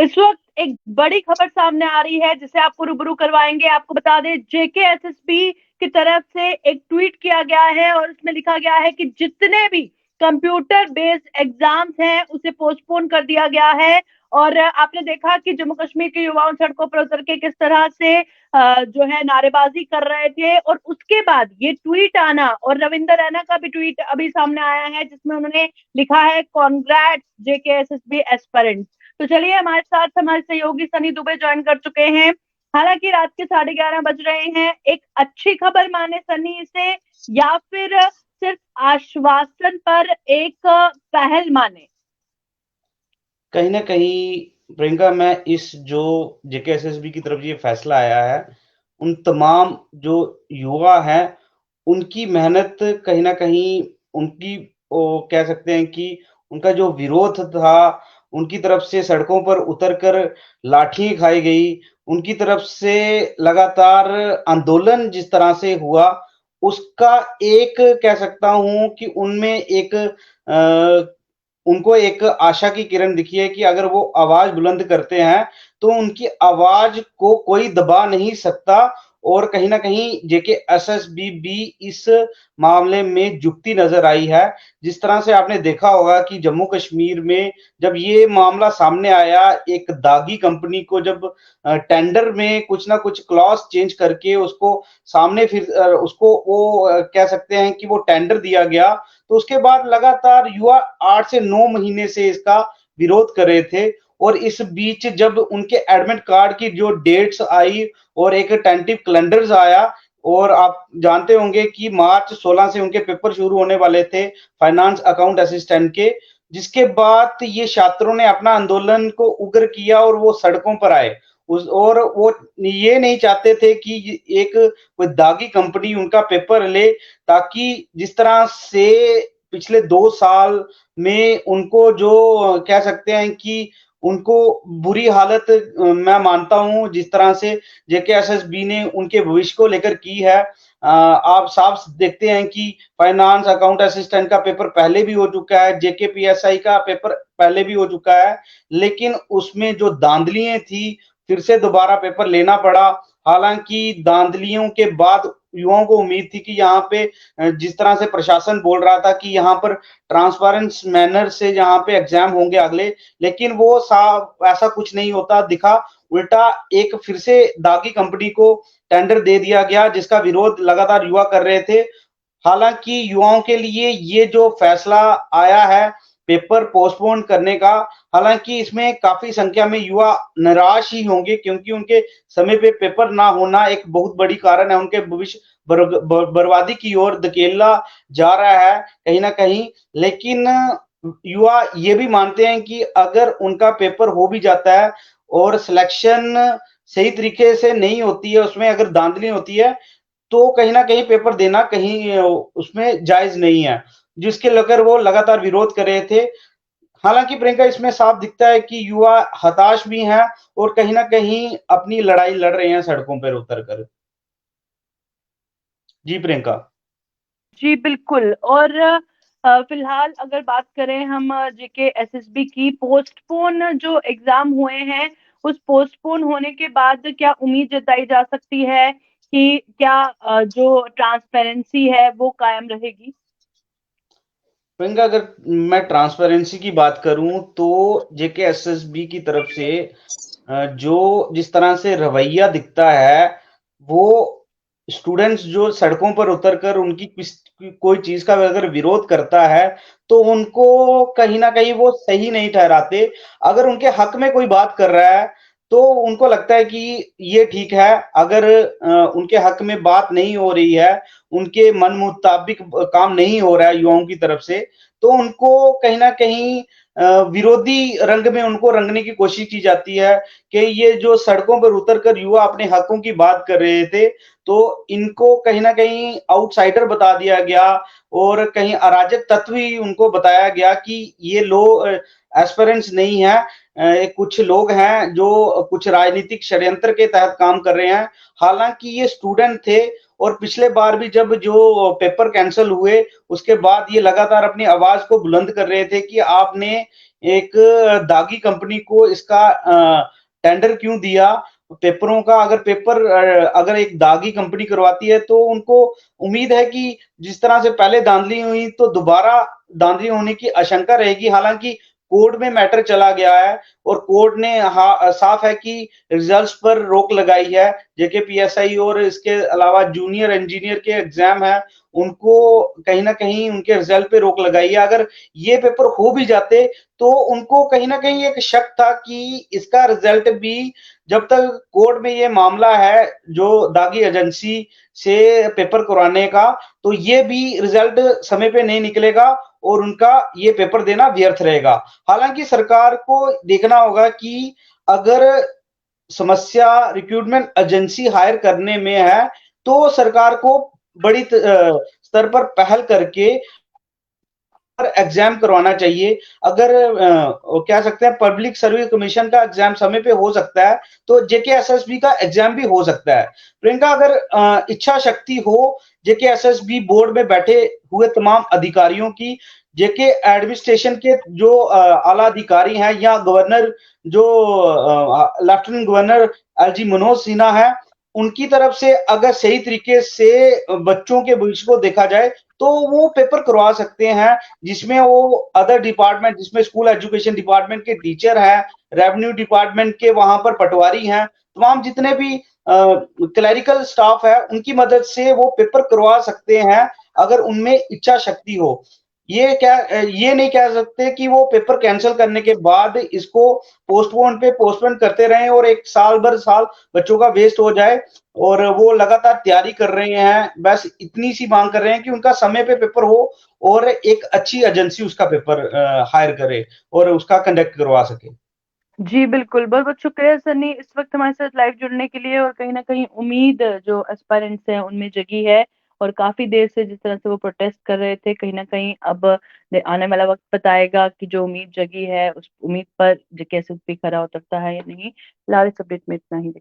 इस वक्त एक बड़ी खबर सामने आ रही है जिसे आपको रूबरू करवाएंगे। आपको बता दें, जेकेएसएसबी की तरफ से एक ट्वीट किया गया है और उसमें लिखा गया है कि जितने भी कंप्यूटर बेस्ड एग्जाम्स हैं उसे पोस्टपोन कर दिया गया है। और आपने देखा कि जम्मू कश्मीर के युवाओं सड़कों पर उतर के किस तरह से जो है नारेबाजी कर रहे थे, और उसके बाद ये ट्वीट आना, और रविंदर रैना का भी ट्वीट अभी सामने आया है जिसमें उन्होंने लिखा है, कॉन्ग्रेट्स जेकेएसएसबी एस्पिरेंट्स। तो चलिए, हमारे साथ हमारे सहयोगी सनी दुबे ज्वाइन कर चुके हैं। हालांकि रात के 11:30 बज रहे हैं, एक अच्छी खबर माने सनी इसे, या फिर सिर्फ आश्वासन पर एक पहल माने? कहीं न कहीं प्रियंका, मैं इस जो जेकेएसएसबी की तरफ ये फैसला आया है, उन तमाम जो युवा हैं, उनकी मेहनत कहीं न कहीं उनकी वो कह सकते हैं कि उनका जो विरोध था, उनकी तरफ से सड़कों पर उतर कर लाठियाँ खाई गई, उनकी तरफ से लगातार आंदोलन जिस तरह से हुआ, उसका एक कह सकता हूँ कि उनमें एक उनको एक आशा की किरण दिखी है कि अगर वो आवाज़ बुलंद करते हैं, तो उनकी आवाज़ को कोई दबा नहीं सकता। और कहीं न कहीं जेकेएसएसबी भी इस मामले में झुकती नज़र आई है। जिस तरह से आपने देखा होगा कि जम्मू कश्मीर में जब ये मामला सामने आया, एक दागी कंपनी को जब टेंडर में कुछ न कुछ क्लॉज़ चेंज करके उसको सामने फिर उसको वो कह सकते हैं कि वो टेंडर दिया गया, तो उसके बाद लगातार युवा 8 से 9 महीने से इसका विरोध कर रहे थे। और इस बीच जब उनके एडमिट कार्ड की जो डेट्स आई और एक टेंटेटिव कैलेंडर्स आया, और आप जानते होंगे कि मार्च 16 से उनके पेपर शुरू होने वाले थे फाइनेंस अकाउंट असिस्टेंट के, जिसके बाद ये छात्रों ने अपना आंदोलन को उग्र किया और वो सड़कों पर आए। उस और वो ये नहीं चाहते थे कि एक कोई दागी कंपनी उनका पेपर ले, ताकि जिस तरह से पिछले 2 साल में उनको जो कह सकते हैं कि उनको बुरी हालत मैं मानता हूँ जिस तरह से जेकेएसएसबी ने उनके भविष्य को लेकर की है। आप साफ देखते हैं कि फाइनेंस अकाउंट असिस्टेंट का पेपर पहले भी हो चुका है, जेकेपीएसआई का पेपर पहले भी हो चुका है, लेकिन उसमें जो धांधलियाँ थी, फिर से दोबारा पेपर लेना पड़ा। हालाँकि धांधलियों के बाद युवाओं को उम्मीद थी कि यहाँ पे जिस तरह से प्रशासन बोल रहा था कि यहाँ पर ट्रांसपेरेंट मैनर से यहाँ पे एग्जाम होंगे अगले, लेकिन वो साफ ऐसा कुछ नहीं होता दिखा। उल्टा एक फिर से दागी कंपनी को टेंडर दे दिया गया, जिसका विरोध लगातार युवा कर रहे थे। हालांकि युवाओं के लिए ये जो फैसला आया है पेपर पोस्टपोन करने का, हालांकि इसमें काफी संख्या में युवा निराश ही होंगे, क्योंकि उनके समय पे पेपर ना होना एक बहुत बड़ी कारण है उनके भविष्य बर्बादी की ओर धकेला जा रहा है कहीं ना कहीं। लेकिन युवा ये भी मानते हैं कि अगर उनका पेपर हो भी जाता है और सिलेक्शन सही तरीके से नहीं होती है, उसमें अगर धांधली होती है, तो कहीं न कहीं पेपर देना कहीं उसमें जायज़ नहीं है, जिसके लेकर वो लगातार विरोध कर रहे थे। हालाँकि प्रियंका, इसमें साफ दिखता है कि युवा हताश भी हैं और कहीं न कहीं अपनी लड़ाई लड़ रहे हैं सड़कों पर उतर कर। जी प्रियंका। जी बिल्कुल। और फिलहाल अगर बात करें हम जेके एसएसबी की, पोस्टपोन जो एग्जाम हुए हैं, उस पोस्टपोन होने के बाद क्या उम्मीद जताई जा सकती है कि क्या जो ट्रांसपेरेंसी है वो कायम रहेगी? प्रियंका, अगर मैं ट्रांसपेरेंसी की बात करूँ तो जेकेएसएसबी की तरफ से जो जिस तरह से रवैया दिखता है, वो स्टूडेंट्स जो सड़कों पर उतर कर उनकी कोई चीज़ का अगर विरोध करता है, तो उनको कहीं न कहीं वो सही नहीं ठहराते। अगर उनके हक में कोई बात कर रहा है, तो उनको लगता है कि ये ठीक है। अगर उनके हक में बात नहीं हो रही है, उनके मन मुताबिक काम नहीं हो रहा है युवाओं की तरफ से, तो उनको कहीं न कहीं विरोधी रंग में उनको रंगने की कोशिश की जाती है कि ये जो सड़कों पर उतर कर युवा अपने हकों की बात कर रहे थे, तो इनको कहीं न कहीं आउटसाइडर बता दिया गया और कहीं अराजक तत्व ही उनको बताया गया कि ये एस्पिरेंट्स नहीं है। कुछ लोग हैं जो कुछ राजनीतिक षड्यंत्र के तहत काम कर रहे हैं। हालाँकि ये स्टूडेंट थे और पिछले बार भी जब जो पेपर कैंसल हुए, उसके बाद ये लगातार अपनी आवाज़ को बुलंद कर रहे थे कि आपने एक दागी कंपनी को इसका टेंडर क्यों दिया पेपरों का? अगर एक दागी कंपनी करवाती है तो उनको उम्मीद है कि जिस तरह से पहले धांधली हुई तो दोबारा धांधली होने की आशंका रहेगी। हालांकि कोर्ट में मैटर चला गया है और कोर्ट ने साफ है कि रिजल्ट्स पर रोक लगाई है। जेके पीएसआई और इसके अलावा जूनियर इंजीनियर के एग्जाम है, उनको कहीं ना कहीं उनके रिजल्ट पे रोक लगाई है। अगर ये पेपर हो भी जाते तो उनको कहीं ना कहीं एक शक था कि इसका रिजल्ट भी, जब तक कोर्ट में ये मामला है जो दागी एजेंसी से पेपर करवाने का, तो ये भी रिजल्ट समय पे नहीं निकलेगा और उनका ये पेपर देना व्यर्थ रहेगा। हालांकि सरकार को देखना होगा कि अगर समस्या रिक्रूटमेंट एजेंसी हायर करने में है तो सरकार को बड़ी स्तर पर पहल करके एग्जाम करवाना चाहिए। अगर कह सकते हैं पब्लिक सर्विस कमीशन का एग्जाम समय पे हो सकता है तो जेके एसएसबी का एग्जाम भी हो सकता है। प्रियंका, अगर इच्छा शक्ति हो जेके एसएसबी बोर्ड में बैठे हुए तमाम अधिकारियों की, जेके एडमिनिस्ट्रेशन के जो आला अधिकारी हैं या गवर्नर जो lieutenant governor LG Manoj Sinha है, उनकी तरफ से अगर सही तरीके से बच्चों के भविष्य को देखा जाए तो वो पेपर करवा सकते हैं, जिसमें वो अदर डिपार्टमेंट, जिसमें स्कूल एजुकेशन डिपार्टमेंट के टीचर हैं, रेवेन्यू डिपार्टमेंट के वहां पर पटवारी हैं, तमाम जितने भी क्लरिकल स्टाफ है उनकी मदद से वो पेपर करवा सकते हैं अगर उनमें इच्छा शक्ति हो। ये नहीं कह सकते कि वो पेपर कैंसिल करने के बाद इसको पोस्टपोन करते रहें और एक साल भर साल बच्चों का वेस्ट हो जाए। और वो लगातार तैयारी कर रहे हैं, बस इतनी सी मांग कर रहे हैं कि उनका समय पे पेपर हो और एक अच्छी एजेंसी उसका पेपर हायर करे और उसका कंडक्ट करवा सके। जी बिल्कुल, बहुत-बहुत शुक्रिया सन्नी इस वक़्त हमारे साथ लाइव जुड़ने के लिए। और कहीं न कहीं उम्मीद जो एस्पायरेंट्स हैं उनमें जगी है, और काफ़ी देर से जिस तरह से वो प्रोटेस्ट कर रहे थे, कहीं न कहीं अब आने वाला वक़्त बताएगा कि जो उम्मीद जगी है उस उम्मीद पर जेकेएसएसबी खरा उतरता है या नहीं। फिलहाल इस अपडेट में इतना ही।